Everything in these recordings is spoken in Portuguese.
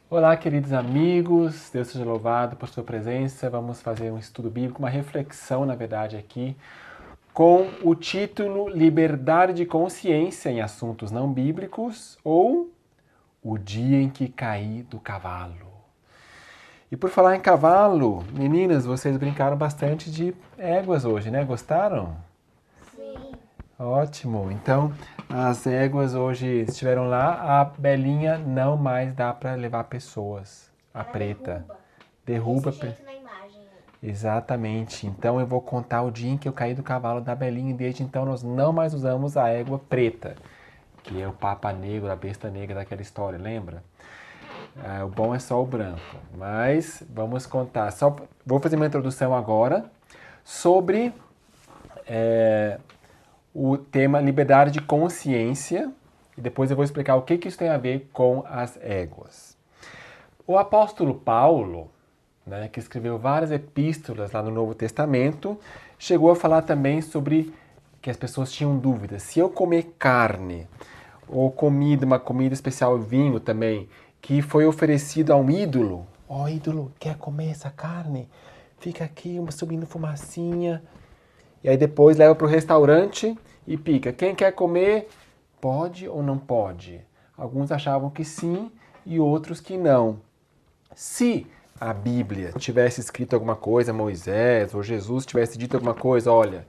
Olá, queridos amigos, Deus seja louvado por sua presença. Vamos fazer um estudo bíblico, uma reflexão, na verdade, aqui, com o título Liberdade de Consciência em Assuntos Não Bíblicos ou O Dia em que Caí do Cavalo. E por falar em cavalo, meninas, vocês brincaram bastante de éguas hoje, né? Gostaram? Sim. Ótimo. Então, as éguas hoje estiveram lá. A Belinha não mais dá para levar pessoas. A Ela preta. derruba. Derruba. Desse jeito na imagem. Exatamente. Então eu vou contar o dia em que eu caí do cavalo da Belinha e desde então nós não mais usamos a égua preta, que é o Papa Negro, a besta negra daquela história, lembra? O bom é só o branco. Mas vamos contar. Vou fazer uma introdução agora sobre o tema liberdade de consciência e depois eu vou explicar o que isso tem a ver com as éguas. O apóstolo Paulo, né, que escreveu várias epístolas lá no Novo Testamento, chegou a falar também sobre que as pessoas tinham dúvidas. Se eu comer carne ou uma comida especial, vinho também, que foi oferecido a um ídolo, ídolo, quer comer essa carne? Fica aqui subindo fumacinha. E aí depois leva para o restaurante e pica. Quem quer comer, pode ou não pode? Alguns achavam que sim e outros que não. Se a Bíblia tivesse escrito alguma coisa, Moisés ou Jesus tivesse dito alguma coisa, olha,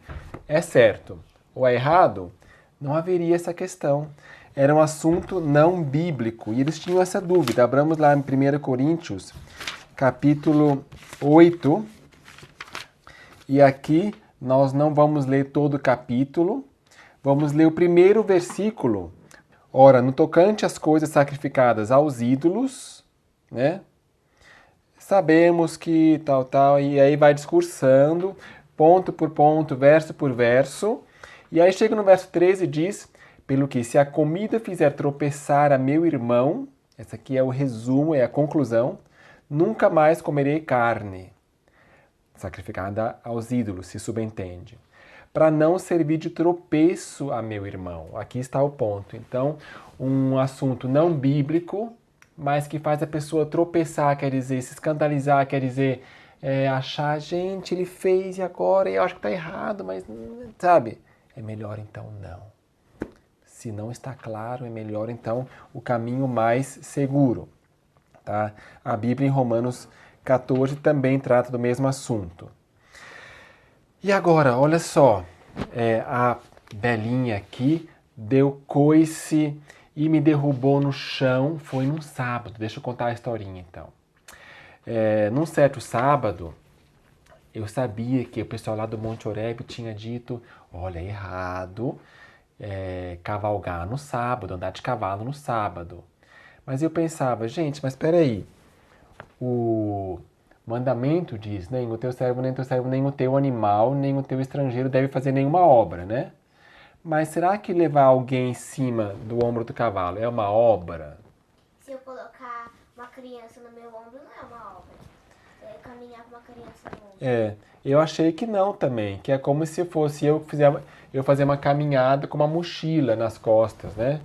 é certo ou é errado, não haveria essa questão. Era um assunto não bíblico e eles tinham essa dúvida. Abramos lá em 1 Coríntios, capítulo 8, e aqui nós não vamos ler todo o capítulo, vamos ler o primeiro versículo. Ora, no tocante às coisas sacrificadas aos ídolos, né? Sabemos que tal, e aí vai discursando, ponto por ponto, verso por verso. E aí chega no verso 13 e diz: pelo que se a comida fizer tropeçar a meu irmão, essa aqui é o resumo, é a conclusão, nunca mais comerei carne sacrificada aos ídolos, se subentende, para não servir de tropeço a meu irmão. Aqui está o ponto. Então, um assunto não bíblico, mas que faz a pessoa tropeçar, quer dizer, se escandalizar, quer dizer, achar, gente, ele fez e agora eu acho que está errado, mas, sabe? É melhor então não. Se não está claro, é melhor então o caminho mais seguro. Tá? A Bíblia em Romanos 14 também trata do mesmo assunto. E agora, olha só, a Belinha aqui deu coice e me derrubou no chão, foi num sábado. Deixa eu contar a historinha então. Num certo sábado, eu sabia que o pessoal lá do Monte Oreb tinha dito, olha, é errado cavalgar no sábado, andar de cavalo no sábado. Mas eu pensava, gente, mas peraí, o mandamento diz, nem o teu servo, nem o teu servo, nem o teu animal, nem o teu estrangeiro deve fazer nenhuma obra, né? Mas será que levar alguém em cima do ombro do cavalo é uma obra? Se eu colocar uma criança no meu ombro, não é uma obra. Caminhar com uma criança no ombro. Eu achei que não também, que é como se fosse eu fazer uma caminhada com uma mochila nas costas, né?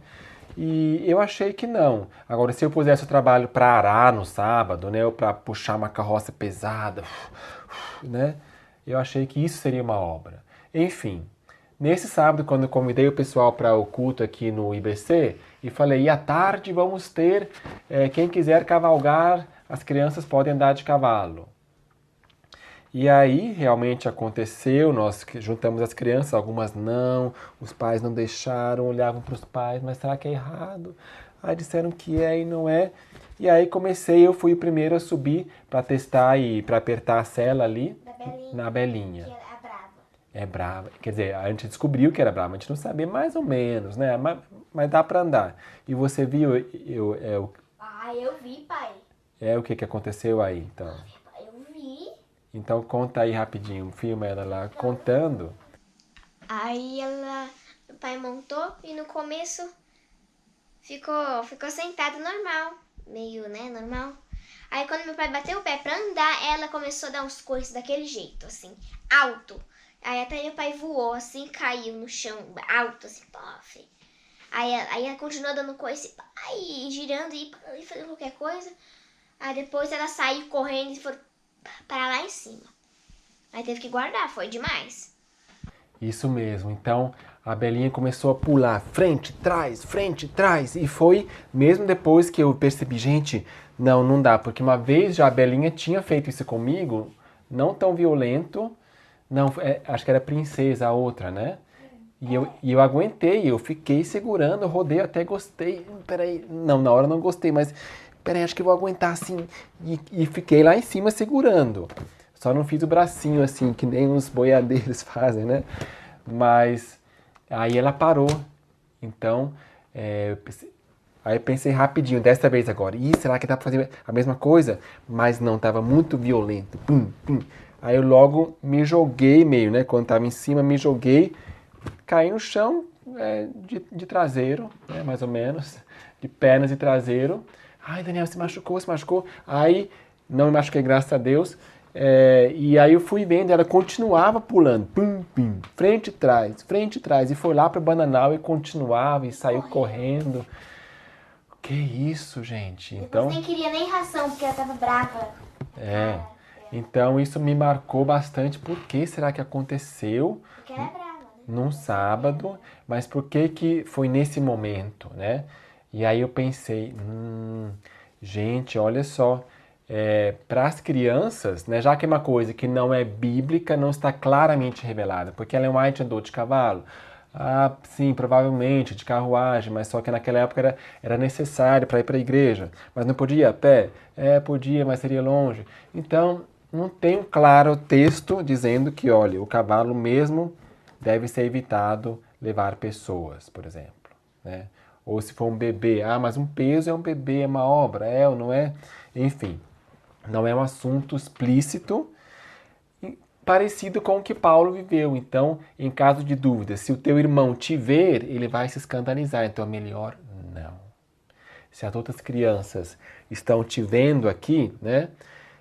E eu achei que não. Agora, se eu pusesse o trabalho para arar no sábado, né, ou para puxar uma carroça pesada, né, eu achei que isso seria uma obra. Enfim, nesse sábado, quando eu convidei o pessoal para o culto aqui no IBC, e falei, e à tarde vamos ter, quem quiser cavalgar, as crianças podem andar de cavalo. E aí realmente aconteceu, nós juntamos as crianças, algumas não, os pais não deixaram, olhavam para os pais, mas será que é errado? Aí disseram que é e não é. E aí eu fui o primeiro a subir para testar e para apertar a sela ali na Belinha. Que é a brava. É brava, quer dizer, a gente descobriu que era brava, a gente não sabia mais ou menos, né? Mas dá para andar. E você viu Eu vi, pai. o que aconteceu aí, então? Eu vi. Então conta aí rapidinho, filma ela lá contando. Aí o pai montou e no começo ficou sentado normal. Meio, né, normal. Aí quando meu pai bateu o pé pra andar, ela começou a dar uns coices daquele jeito, assim, alto. Aí até meu pai voou, assim, caiu no chão, alto, assim, pof. Aí ela continuou dando coice, e girando e fazendo qualquer coisa. Aí depois ela saiu correndo e foi para lá em cima. Aí teve que guardar, foi demais. Isso mesmo. Então a Belinha começou a pular frente, trás. E foi mesmo depois que eu percebi, gente, não dá. Porque uma vez já a Belinha tinha feito isso comigo, não tão violento. Não, acho que era Princesa a outra, né? E eu aguentei, eu fiquei segurando, eu rodei, até gostei. Peraí, não, na hora eu não gostei, mas peraí, acho que eu vou aguentar assim. E fiquei lá em cima segurando. Só não fiz o bracinho assim, que nem os boiadeiros fazem, né? Mas aí ela parou. Então, aí eu pensei rapidinho, desta vez agora. Ih, será que dá pra fazer a mesma coisa? Mas não, tava muito violento. Pum, pum. Aí eu logo me joguei meio, né? Quando tava em cima, me joguei. Caí no chão de traseiro, né, mais ou menos, de pernas e traseiro. Ai, Daniel, se machucou, se machucou. Aí, não me machuquei, graças a Deus. E aí eu fui vendo, ela continuava pulando, pum, pum, frente e trás. E foi lá para o Bananal e continuava e saiu correndo. Que isso, gente? Depois nem queria nem ração, porque ela tava brava. Então isso me marcou bastante. Por que será que aconteceu? Porque ela é brava. Num sábado, mas por que que foi nesse momento, né? E aí eu pensei, gente, olha só, para as crianças, né, já que é uma coisa que não é bíblica, não está claramente revelada, porque Ellen White andou de cavalo? Ah, sim, provavelmente, de carruagem, mas só que naquela época era necessário para ir para a igreja, mas não podia ir a pé? Podia, mas seria longe. Então, não tem um claro texto dizendo que, olha, o cavalo mesmo deve ser evitado levar pessoas, por exemplo, né? Ou se for um bebê, mas um peso é um bebê, é uma obra, ou não é? Enfim, não é um assunto explícito, parecido com o que Paulo viveu. Então, em caso de dúvida, se o teu irmão te ver, ele vai se escandalizar, então é melhor não. Se as outras crianças estão te vendo aqui, né?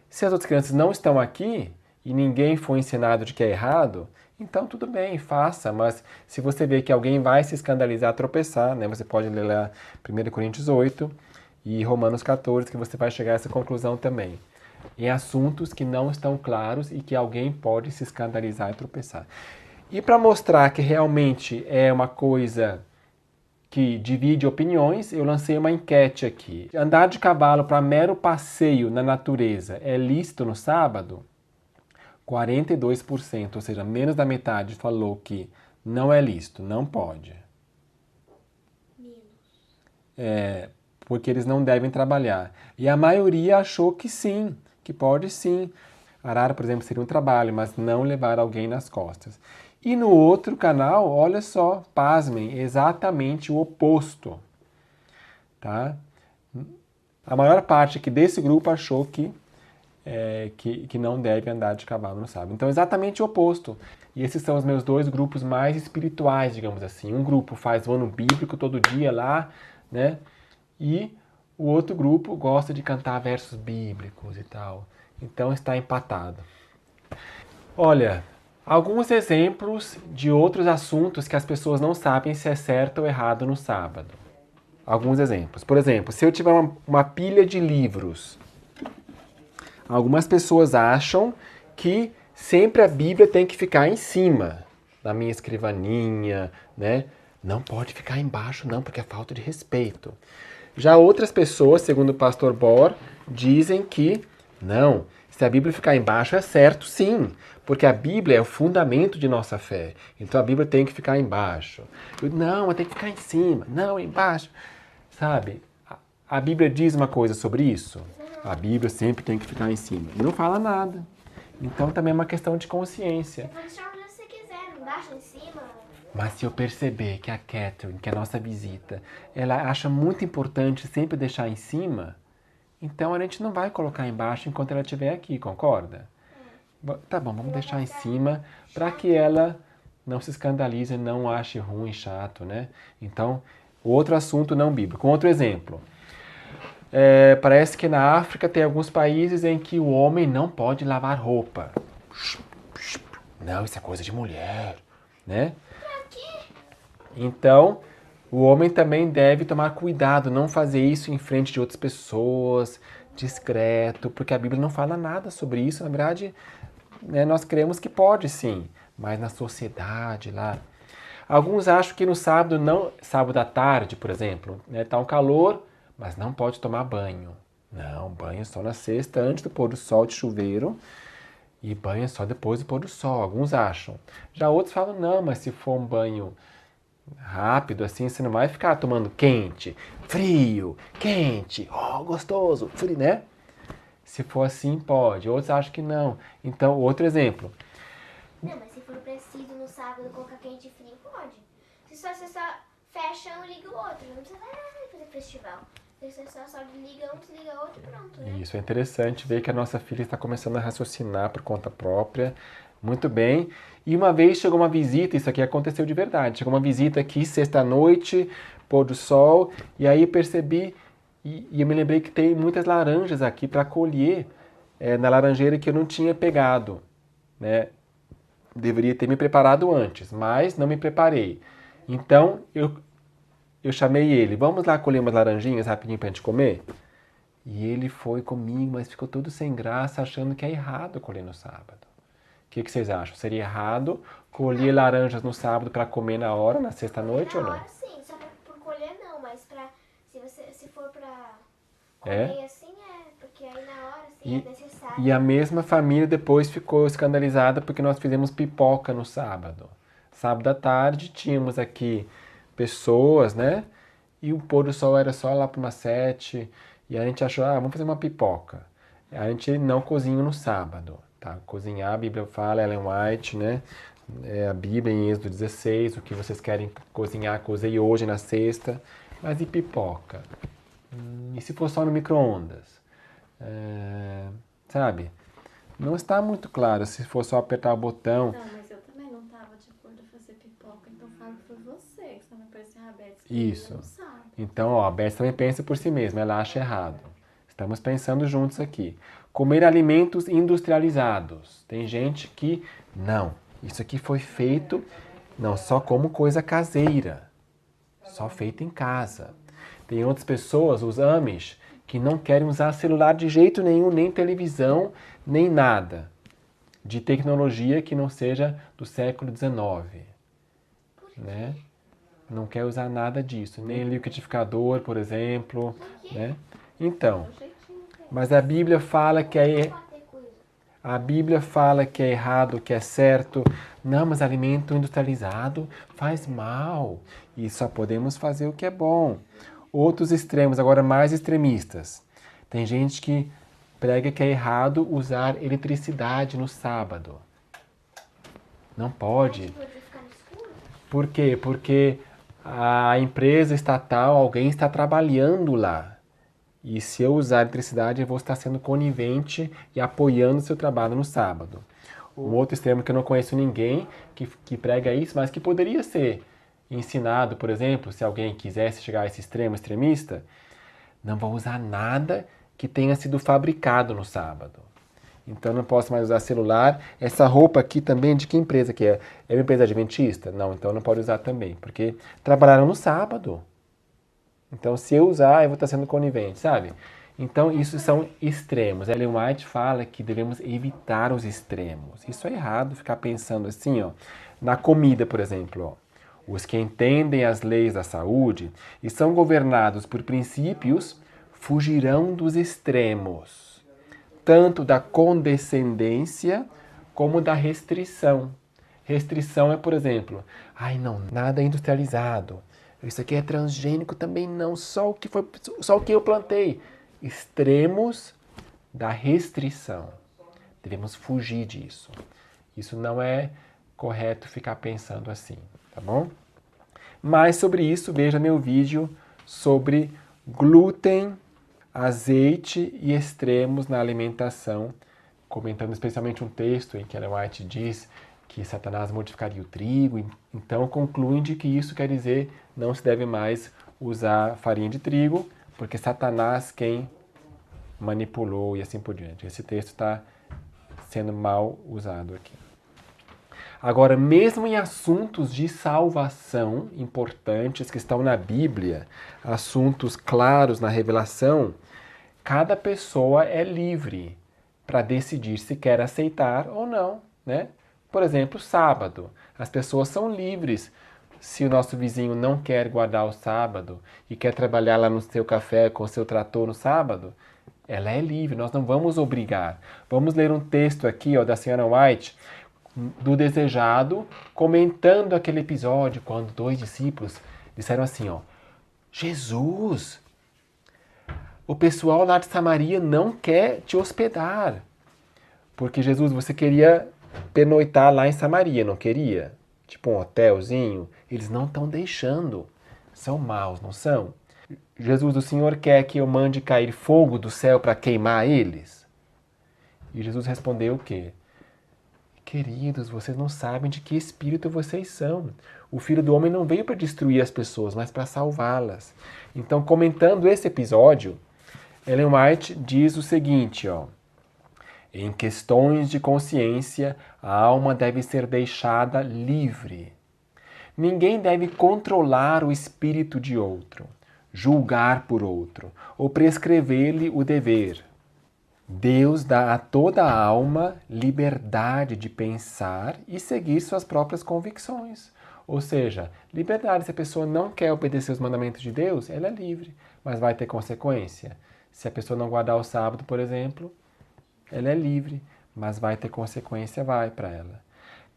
Se as outras crianças não estão aqui e ninguém foi ensinado de que é errado, então tudo bem, faça, mas se você vê que alguém vai se escandalizar, tropeçar, né? Você pode ler lá 1 Coríntios 8 e Romanos 14, que você vai chegar a essa conclusão também. Em assuntos que não estão claros e que alguém pode se escandalizar e tropeçar. E para mostrar que realmente é uma coisa que divide opiniões, eu lancei uma enquete aqui. Andar de cavalo para mero passeio na natureza é lícito no sábado? 42%, ou seja, menos da metade falou que não é lícito, não pode. Porque eles não devem trabalhar. E a maioria achou que sim, que pode sim. Arara, por exemplo, seria um trabalho, mas não levar alguém nas costas. E no outro canal, olha só, pasmem, exatamente o oposto. Tá? A maior parte aqui desse grupo achou que não deve andar de cavalo no sábado. Então, exatamente o oposto. E esses são os meus dois grupos mais espirituais, digamos assim. Um grupo faz o ano bíblico todo dia lá, né? E o outro grupo gosta de cantar versos bíblicos e tal. Então, está empatado. Olha, alguns exemplos de outros assuntos que as pessoas não sabem se é certo ou errado no sábado. Alguns exemplos. Por exemplo, se eu tiver uma pilha de livros, algumas pessoas acham que sempre a Bíblia tem que ficar em cima da minha escrivaninha, né? Não pode ficar embaixo, não, porque é falta de respeito. Já outras pessoas, segundo o pastor Bor, dizem que não, se a Bíblia ficar embaixo é certo, sim, porque a Bíblia é o fundamento de nossa fé. Então a Bíblia tem que ficar embaixo. Não, ela tem que ficar em cima, não, embaixo. Sabe, a Bíblia diz uma coisa sobre isso? A Bíblia sempre tem que ficar em cima. E não fala nada. Então também é uma questão de consciência. Você pode deixar onde você quiser, embaixo, em cima. Mas se eu perceber que a Catherine, que é a nossa visita, ela acha muito importante sempre deixar em cima, então a gente não vai colocar embaixo enquanto ela estiver aqui, concorda? Tá bom, vamos deixar em cima para que ela não se escandalize, não ache ruim, chato, né? Então, outro assunto não bíblico. Um outro exemplo. Parece que na África tem alguns países em que o homem não pode lavar roupa. Não, isso é coisa de mulher, né? Então, o homem também deve tomar cuidado, não fazer isso em frente de outras pessoas, discreto, porque a Bíblia não fala nada sobre isso. Na verdade, né, nós cremos que pode sim, mas na sociedade lá. Alguns acham que no sábado, não, sábado à tarde, por exemplo, né, tá um calor, mas não pode tomar banho. Não, banho só na sexta, antes do pôr do sol de chuveiro, e banho só depois do pôr do sol. Alguns acham. Já outros falam, não, mas se for um banho rápido assim, você não vai ficar tomando quente, frio, quente, oh, gostoso, frio, né? Se for assim, pode. Outros acham que não. Então, outro exemplo. Não, mas se for preciso no sábado colocar quente e frio, pode. Você só fecha um e liga o outro. Não precisa fazer festival. Você só liga um, desliga outro e pronto, né? Isso é interessante ver que a nossa filha está começando a raciocinar por conta própria. Muito bem. E uma vez chegou uma visita, isso aqui aconteceu de verdade. Chegou uma visita aqui sexta-noite, pôr do sol, e aí percebi, e eu me lembrei que tem muitas laranjas aqui para colher na laranjeira que eu não tinha pegado, né? Deveria ter me preparado antes, mas não me preparei. Então eu chamei ele, vamos lá colher umas laranjinhas rapidinho pra gente comer? E ele foi comigo, mas ficou todo sem graça, achando que é errado colher no sábado. O que vocês acham? Seria errado colher laranjas no sábado para comer na hora, na sexta-noite ou não? Na hora sim, só por colher não, mas se for pra É? comer assim porque aí na hora sim é necessário. E a mesma família depois ficou escandalizada porque nós fizemos pipoca no sábado. Sábado à tarde tínhamos aqui pessoas, né? E o pôr do sol era só lá para umas 7. E a gente achou, vamos fazer uma pipoca. A gente não cozinha no sábado, tá? Cozinhar, a Bíblia fala, Ellen White, né? A Bíblia em Êxodo 16, o que vocês querem cozinhar, cozinhei hoje na sexta. Mas e pipoca? E se for só no micro-ondas? Sabe? Não está muito claro se for só apertar o botão. Não, mas eu também não estava de acordo em fazer pipoca, então falo que foi você, que você não parecia a Beth. Isso. Não sabe. Então, a Beth também pensa por si mesma, ela acha errado. Estamos pensando juntos aqui. Comer alimentos industrializados. Tem gente que, não, isso aqui foi feito, não, só como coisa caseira. Só feito em casa. Tem outras pessoas, os Amish, que não querem usar celular de jeito nenhum, nem televisão, nem nada de tecnologia que não seja do século XIX. Né? Não quer usar nada disso, nem liquidificador, por exemplo. Né? Então, mas a Bíblia fala que é errado, que é certo. Não, mas alimento industrializado faz mal e só podemos fazer o que é bom. Outros extremos, agora mais extremistas. Tem gente que prega que é errado usar eletricidade no sábado. Não pode. Por quê? Porque a empresa estatal, alguém está trabalhando lá. E se eu usar eletricidade, eu vou estar sendo conivente e apoiando o seu trabalho no sábado. Um outro extremo que eu não conheço ninguém que prega isso, mas que poderia ser ensinado, por exemplo, se alguém quisesse chegar a esse extremo extremista, não vou usar nada que tenha sido fabricado no sábado. Então não posso mais usar celular. Essa roupa aqui também, de que empresa que é? É uma empresa adventista? Não, então não pode usar também, porque trabalharam no sábado. Então se eu usar, eu vou estar sendo conivente, sabe? Então isso são extremos. Ellen White fala que devemos evitar os extremos. Isso é errado, ficar pensando assim, ó, na comida, por exemplo, ó. Os que entendem as leis da saúde e são governados por princípios fugirão dos extremos, tanto da condescendência como da restrição. Restrição é, por exemplo, não, nada é industrializado. Isso aqui é transgênico também não, só o que eu plantei. Extremos da restrição. Devemos fugir disso. Isso não é correto ficar pensando assim, tá bom? Mais sobre isso, veja meu vídeo sobre glúten, azeite e extremos na alimentação, comentando especialmente um texto em que Ellen White diz que Satanás modificaria o trigo, então concluem de que isso quer dizer não se deve mais usar farinha de trigo, porque Satanás quem manipulou e assim por diante. Esse texto está sendo mal usado aqui. Agora, mesmo em assuntos de salvação importantes que estão na Bíblia, assuntos claros na revelação, cada pessoa é livre para decidir se quer aceitar ou não, né? Por exemplo, sábado. As pessoas são livres. Se o nosso vizinho não quer guardar o sábado e quer trabalhar lá no seu café com o seu trator no sábado, ela é livre, nós não vamos obrigar. Vamos ler um texto aqui, ó, da senhora White, do Desejado, comentando aquele episódio quando 2 discípulos disseram assim, ó, Jesus, o pessoal lá de Samaria não quer te hospedar. Porque, Jesus, você queria pernoitar lá em Samaria, não queria? Tipo um hotelzinho. Eles não estão deixando. São maus, não são? Jesus, o Senhor quer que eu mande cair fogo do céu para queimar eles? E Jesus respondeu o quê? Queridos, vocês não sabem de que espírito vocês são. O Filho do Homem não veio para destruir as pessoas, mas para salvá-las. Então, comentando esse episódio, Ellen White diz o seguinte, ó. Em questões de consciência, a alma deve ser deixada livre. Ninguém deve controlar o espírito de outro, julgar por outro ou prescrever-lhe o dever. Deus dá a toda a alma liberdade de pensar e seguir suas próprias convicções. Ou seja, liberdade, se a pessoa não quer obedecer os mandamentos de Deus, ela é livre, mas vai ter consequência. Se a pessoa não guardar o sábado, por exemplo, ela é livre, mas vai ter consequência, vai para ela.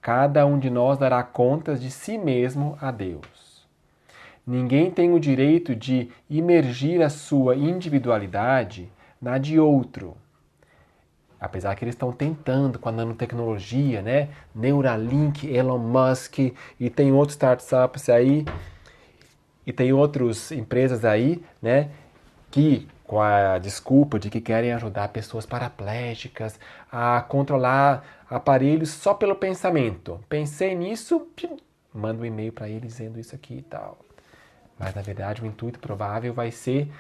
Cada um de nós dará contas de si mesmo a Deus. Ninguém tem o direito de imergir a sua individualidade na de outro. Apesar que eles estão tentando com a nanotecnologia, né? Neuralink, Elon Musk, e tem outros startups aí, e tem outras empresas aí, né? Que com a desculpa de que querem ajudar pessoas paraplégicas a controlar aparelhos só pelo pensamento. Pensei nisso, manda um e-mail para eles dizendo isso aqui e tal. Mas, na verdade, o intuito provável vai ser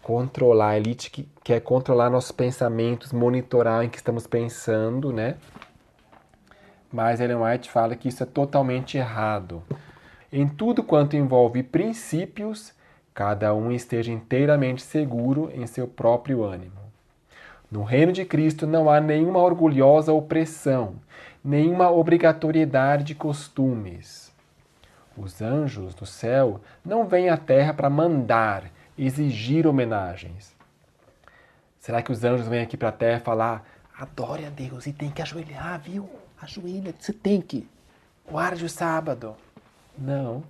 controlar, a elite que quer controlar nossos pensamentos, monitorar em que estamos pensando, né? Mas Ellen White fala que isso é totalmente errado. Em tudo quanto envolve princípios, cada um esteja inteiramente seguro em seu próprio ânimo. No reino de Cristo não há nenhuma orgulhosa opressão, nenhuma obrigatoriedade de costumes. Os anjos do céu não vêm à terra para mandar, exigir homenagens. Será que os anjos vêm aqui para a terra falar, adore a Deus e tem que ajoelhar, viu? Ajoelha, você tem que. Guarde o sábado. Não.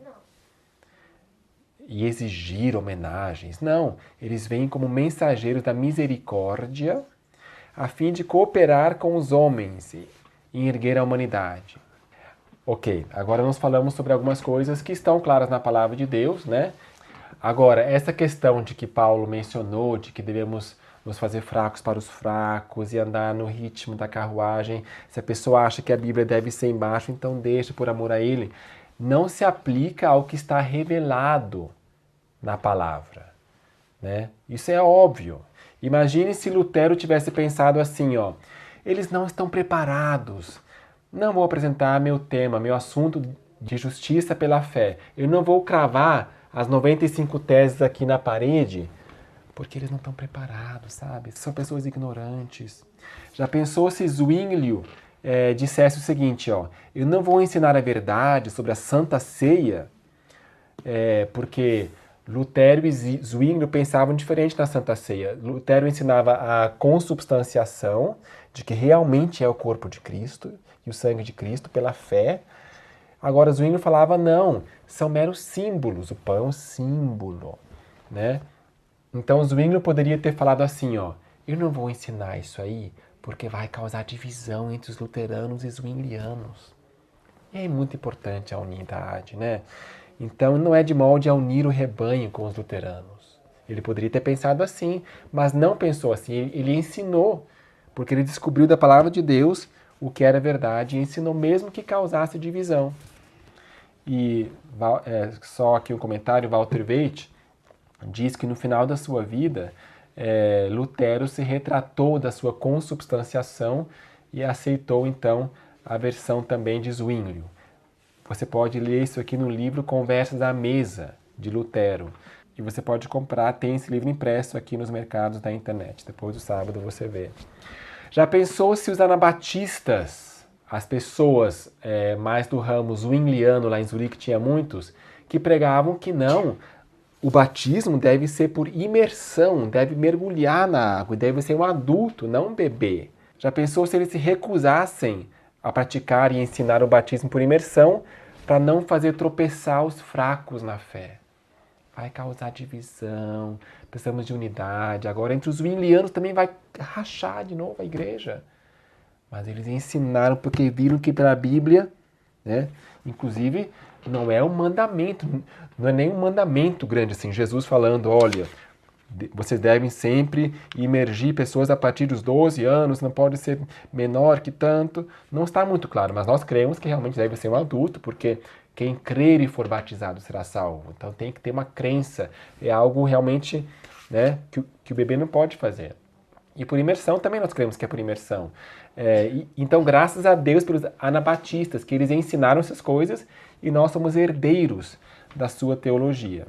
E exigir homenagens. Não, eles vêm como mensageiros da misericórdia a fim de cooperar com os homens em erguer a humanidade. Ok, agora nós falamos sobre algumas coisas que estão claras na palavra de Deus, né? Agora, essa questão de que Paulo mencionou, de que devemos nos fazer fracos para os fracos e andar no ritmo da carruagem, se a pessoa acha que a Bíblia deve ser embaixo, então deixa por amor a ele, não se aplica ao que está revelado na palavra, né? Isso é óbvio. Imagine se Lutero tivesse pensado assim, ó, eles não estão preparados, não vou apresentar meu tema, meu assunto de justiça pela fé, eu não vou cravar as 95 teses aqui na parede, porque eles não estão preparados, sabe? São pessoas ignorantes. Já pensou se Zwinglio dissesse o seguinte, ó, eu não vou ensinar a verdade sobre a Santa Ceia, porque Lutero e Zwinglio pensavam diferente na Santa Ceia. Lutero ensinava a consubstanciação, de que realmente é o corpo de Cristo e o sangue de Cristo pela fé. Agora Zwinglio falava, não, são meros símbolos, o pão é um símbolo, né? Então Zwinglio poderia ter falado assim, ó, eu não vou ensinar isso aí porque vai causar divisão entre os luteranos e zwinglianos. E é muito importante a unidade, né? Então não é de molde a unir o rebanho com os luteranos. Ele poderia ter pensado assim, mas não pensou assim. Ele ensinou, porque ele descobriu da palavra de Deus o que era verdade e ensinou mesmo que causasse divisão. E só aqui um comentário, Walter Waite diz que no final da sua vida, Lutero se retratou da sua consubstanciação e aceitou então a versão também de Zwinglio. Você pode ler isso aqui no livro Conversas à Mesa, de Lutero. E você pode comprar, tem esse livro impresso aqui nos mercados da internet. Depois do sábado você vê. Já pensou se os anabatistas, as pessoas mais do ramo zwingliano lá em Zurique, tinha muitos, que pregavam que não, o batismo deve ser por imersão, deve mergulhar na água, deve ser um adulto, não um bebê. Já pensou se eles se recusassem a praticar e ensinar o batismo por imersão para não fazer tropeçar os fracos na fé? Vai causar divisão, precisamos de unidade. Agora, entre os zwinglianos também vai rachar de novo a igreja. Mas eles ensinaram porque viram que pela Bíblia, né, inclusive, não é um mandamento, não é nem um mandamento grande assim. Jesus falando, olha, vocês devem sempre imergir pessoas a partir dos 12 anos, não pode ser menor que tanto. Não está muito claro, mas nós cremos que realmente deve ser um adulto, porque quem crer e for batizado será salvo. Então tem que ter uma crença. É algo realmente, né, que o bebê não pode fazer. E por imersão também nós cremos que é por imersão. Então graças a Deus pelos anabatistas, que eles ensinaram essas coisas e nós somos herdeiros da sua teologia.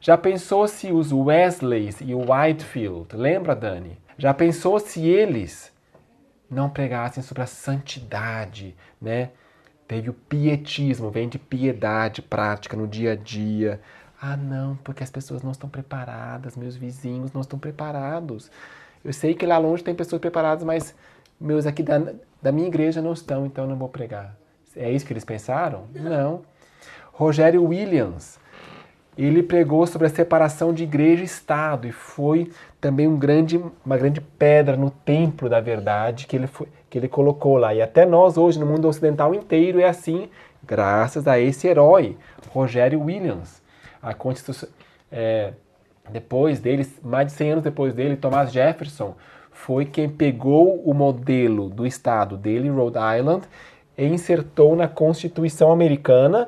Já pensou se os Wesleys e o Whitefield, lembra, Dani? Já pensou se eles não pregassem sobre a santidade, né? Teve o pietismo, vem de piedade prática no dia a dia. Ah, não, porque as pessoas não estão preparadas, meus vizinhos não estão preparados. Eu sei que lá longe tem pessoas preparadas, mas meus aqui da minha igreja não estão, então eu não vou pregar. É isso que eles pensaram? Não. Rogério Williams, ele pregou sobre a separação de igreja e Estado e foi também uma grande pedra no templo da verdade que ele colocou lá. E até nós hoje, no mundo ocidental inteiro, é assim, graças a esse herói, Rogério Williams. A Constituição, depois dele, mais de 100 anos depois dele, Thomas Jefferson foi quem pegou o modelo do Estado dele, Rhode Island, e insertou na Constituição americana.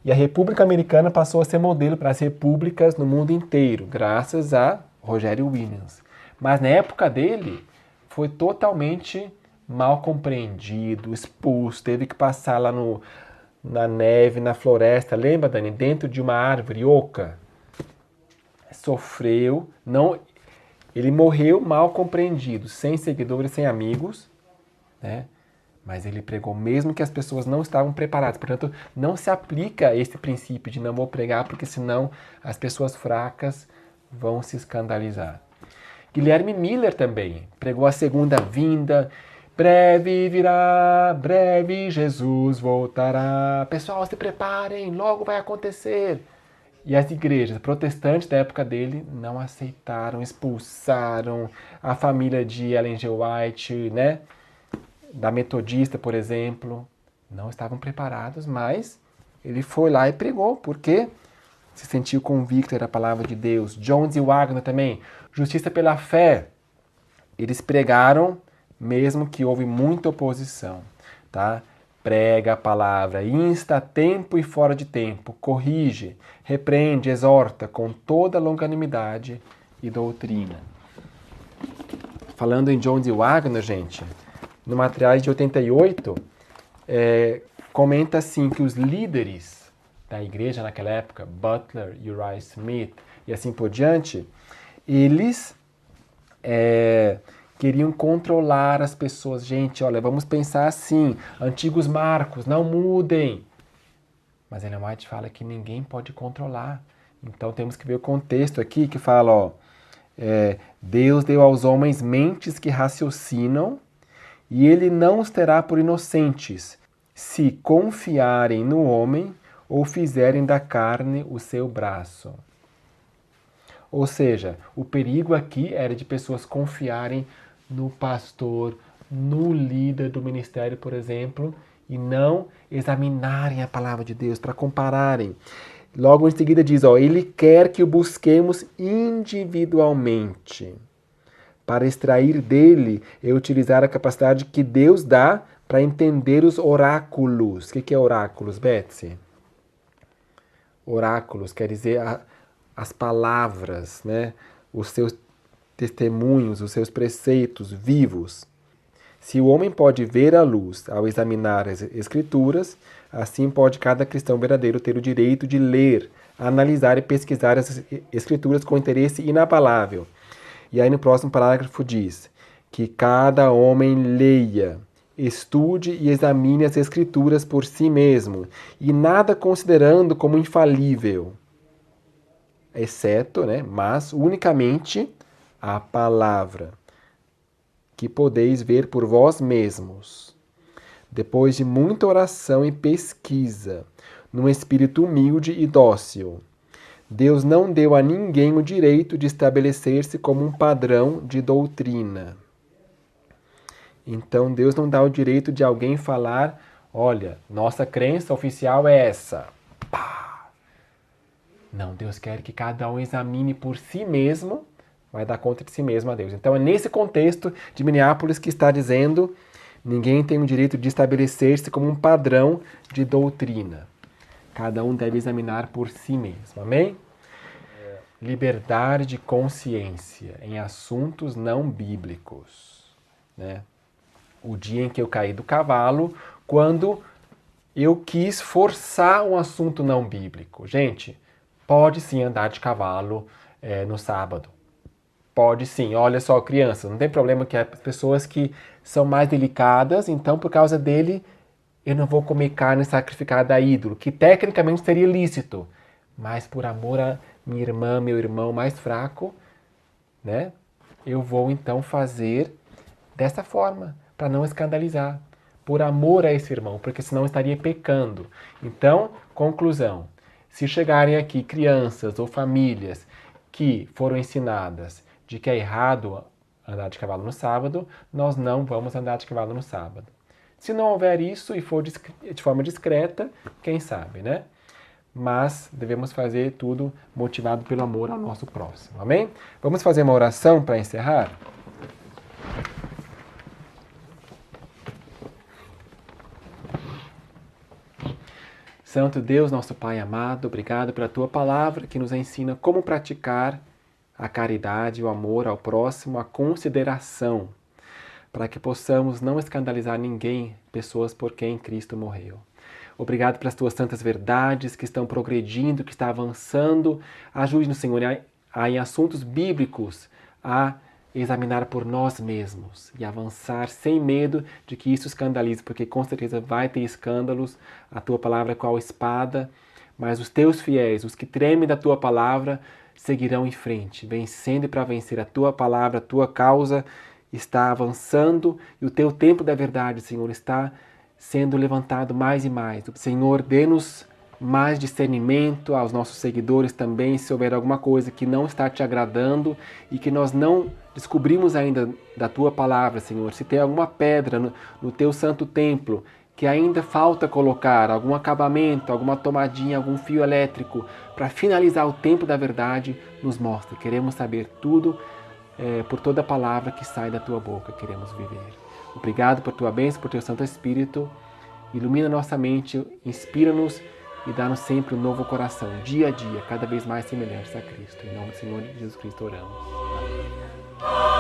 E a República Americana passou a ser modelo para as repúblicas no mundo inteiro, graças a Rogério Williams. Mas na época dele, foi totalmente mal compreendido, expulso, teve que passar lá na neve, na floresta, lembra, Dani? Dentro de uma árvore oca. Sofreu, ele morreu mal compreendido, sem seguidores, sem amigos, né? Mas ele pregou mesmo que as pessoas não estavam preparadas. Portanto, não se aplica esse princípio de não vou pregar, porque senão as pessoas fracas vão se escandalizar. Guilherme Miller também pregou a segunda vinda. Breve virá, breve Jesus voltará. Pessoal, se preparem, logo vai acontecer. E as igrejas protestantes da época dele não aceitaram, expulsaram a família de Ellen G. White, né? Da metodista, por exemplo, não estavam preparados, mas ele foi lá e pregou, porque se sentiu convicto da palavra de Deus. Jones e Wagner também, justiça pela fé, eles pregaram, mesmo que houve muita oposição, tá? Prega a palavra, insta a tempo e fora de tempo, corrige, repreende, exorta com toda longanimidade e doutrina. Falando em Jones e Wagner, gente, no Materiais de 88, comenta assim que os líderes da igreja naquela época, Butler, Uriah Smith e assim por diante, eles queriam controlar as pessoas. Gente, olha, vamos pensar assim, antigos marcos, não mudem. Mas Ellen White fala que ninguém pode controlar. Então temos que ver o contexto aqui que fala, Deus deu aos homens mentes que raciocinam, e ele não os terá por inocentes, se confiarem no homem ou fizerem da carne o seu braço. Ou seja, o perigo aqui era de pessoas confiarem no pastor, no líder do ministério, por exemplo, e não examinarem a palavra de Deus para compararem. Logo em seguida diz, ele quer que o busquemos individualmente, para extrair dele e utilizar a capacidade que Deus dá para entender os oráculos. O que é oráculos, Betsy? Oráculos quer dizer as palavras, né? Os seus testemunhos, os seus preceitos vivos. Se o homem pode ver a luz ao examinar as Escrituras, assim pode cada cristão verdadeiro ter o direito de ler analisar e pesquisar as escrituras com interesse inabalável. E aí no próximo parágrafo diz que cada homem leia, estude e examine as escrituras por si mesmo, e nada considerando como infalível, exceto, mas unicamente a palavra, que podeis ver por vós mesmos. Depois de muita oração e pesquisa, num espírito humilde e dócil, Deus não deu a ninguém o direito de estabelecer-se como um padrão de doutrina. Então, Deus não dá o direito de alguém falar, olha, nossa crença oficial é essa. Pá! Não, Deus quer que cada um examine por si mesmo, vai dar conta de si mesmo a Deus. Então, é nesse contexto de Minneapolis que está dizendo, ninguém tem o direito de estabelecer-se como um padrão de doutrina. Cada um deve examinar por si mesmo. Amém? Liberdade de consciência em assuntos não bíblicos. O dia em que eu caí do cavalo, quando eu quis forçar um assunto não bíblico. Gente, pode sim andar de cavalo no sábado. Pode sim. Olha só, crianças, não tem problema que as pessoas que são mais delicadas, então por causa dele eu não vou comer carne sacrificada a ídolo, que tecnicamente seria lícito, mas por amor a minha irmã, meu irmão mais fraco, eu vou então fazer dessa forma, para não escandalizar, por amor a esse irmão, porque senão estaria pecando. Então, conclusão, se chegarem aqui crianças ou famílias que foram ensinadas de que é errado andar de cavalo no sábado, nós não vamos andar de cavalo no sábado. Se não houver isso e for de forma discreta, quem sabe, Mas devemos fazer tudo motivado pelo amor ao nosso próximo. Amém? Vamos fazer uma oração para encerrar? Santo Deus, nosso Pai amado, obrigado pela Tua palavra que nos ensina como praticar a caridade, o amor ao próximo, a consideração, para que possamos não escandalizar ninguém, pessoas por quem Cristo morreu. Obrigado pelas Tuas santas verdades que estão progredindo, que estão avançando. Ajude-nos, Senhor, em assuntos bíblicos, a examinar por nós mesmos e avançar sem medo de que isso escandalize, porque com certeza vai ter escândalos. A Tua palavra é qual espada, mas os Teus fiéis, os que tremem da Tua palavra, seguirão em frente, vencendo e para vencer. A Tua palavra, a Tua causa está avançando e o Teu tempo da verdade, Senhor, está sendo levantado mais e mais. Senhor, dê-nos mais discernimento, aos nossos seguidores também, se houver alguma coisa que não está Te agradando e que nós não descobrimos ainda da Tua palavra, Senhor. Se tem alguma pedra no Teu santo templo que ainda falta colocar, algum acabamento, alguma tomadinha, algum fio elétrico, para finalizar o tempo da verdade, nos mostre. Queremos saber tudo por toda palavra que sai da Tua boca, queremos viver. Obrigado por Tua bênção, por Teu Santo Espírito. Ilumina nossa mente, inspira-nos e dá-nos sempre um novo coração, dia a dia, cada vez mais semelhantes a Cristo. Em nome do Senhor Jesus Cristo oramos. Amém.